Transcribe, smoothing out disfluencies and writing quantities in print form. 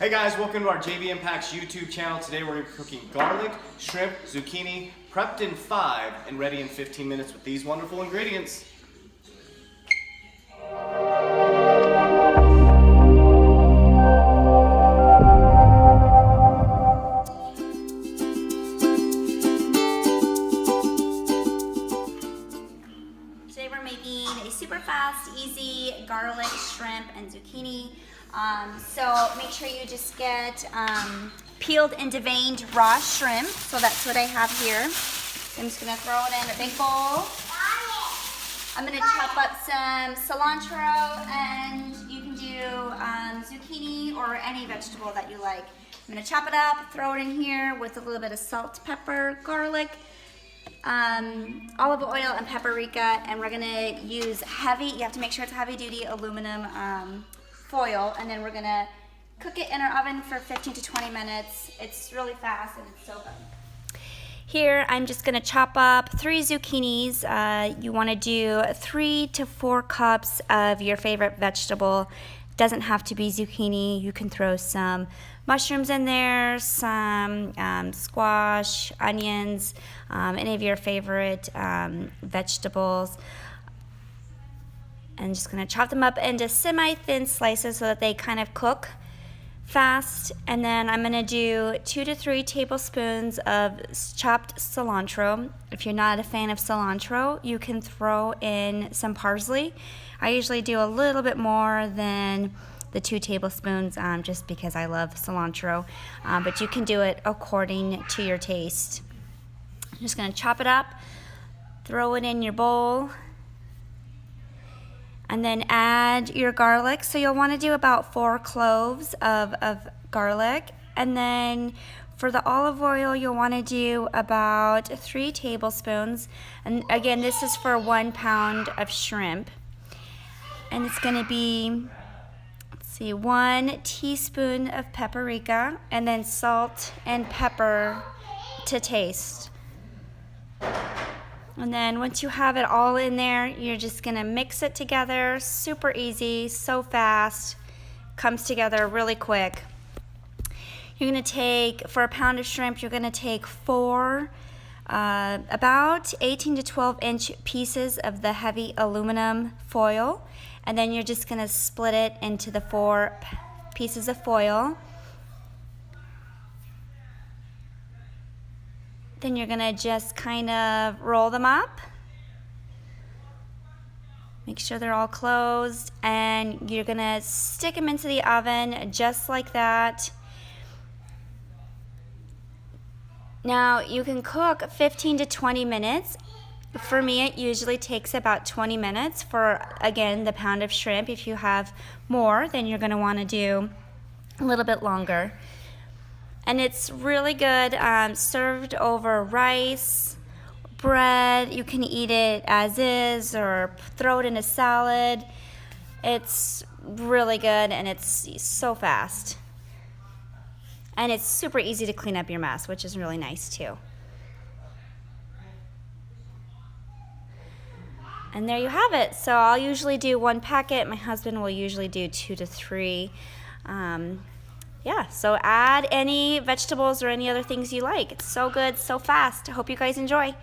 Hey guys, welcome to our JV Impacts YouTube channel. Today we're cooking garlic, shrimp, zucchini, prepped in 5 and ready in 15 minutes with these wonderful ingredients. Today we're making a super fast, easy garlic, shrimp, and zucchini. So make sure you just get peeled and deveined raw shrimp. So that's what I have here. I'm just gonna throw it in a big bowl. I'm gonna chop up some cilantro, and you can do zucchini or any vegetable that you like. I'm gonna chop it up, throw it in here with a little bit of salt, pepper, garlic, olive oil, and paprika, and we're gonna use you have to make sure it's heavy duty aluminum foil, and then we're gonna cook it in our oven for 15 to 20 minutes. It's really fast and it's so good. Here I'm just gonna chop up 3 zucchinis. You wanna do 3 to 4 cups of your favorite vegetable. Doesn't have to be zucchini. You can throw some mushrooms in there, some squash, onions, any of your favorite vegetables. And just gonna chop them up into semi-thin slices so that they kind of cook fast. And then I'm gonna do 2 to 3 tablespoons of chopped cilantro. If you're not a fan of cilantro, you can throw in some parsley. I usually do a little bit more than the 2 tablespoons just because I love cilantro, but you can do it according to your taste. I'm just gonna chop it up, throw it in your bowl, and then add your garlic. So you'll want to do about 4 cloves of garlic. And then for the olive oil, you'll want to do about 3 tablespoons. And again, this is for 1 pound of shrimp. And it's going to be, let's see, 1 teaspoon of paprika, and then salt and pepper to taste. And then once you have it all in there, you're just gonna mix it together. Super easy, so fast, comes together really quick. You're gonna take, for a pound of shrimp, you're gonna take 4 about 18 to 12 inch pieces of the heavy aluminum foil. And then you're just gonna split it into the 4 pieces of foil. Then you're gonna just kind of roll them up. Make sure they're all closed, and you're gonna stick them into the oven just like that. Now you can cook 15 to 20 minutes. For me, it usually takes about 20 minutes for, again, the pound of shrimp. If you have more, then you're gonna wanna do a little bit longer. And it's really good served over rice, bread. You can eat it as is or throw it in a salad. It's really good, and it's so fast. And it's super easy to clean up your mess, which is really nice too. And there you have it. So I'll usually do 1 packet. My husband will usually do 2 to 3. Yeah, so add any vegetables or any other things you like. It's so good, so fast. I hope you guys enjoy.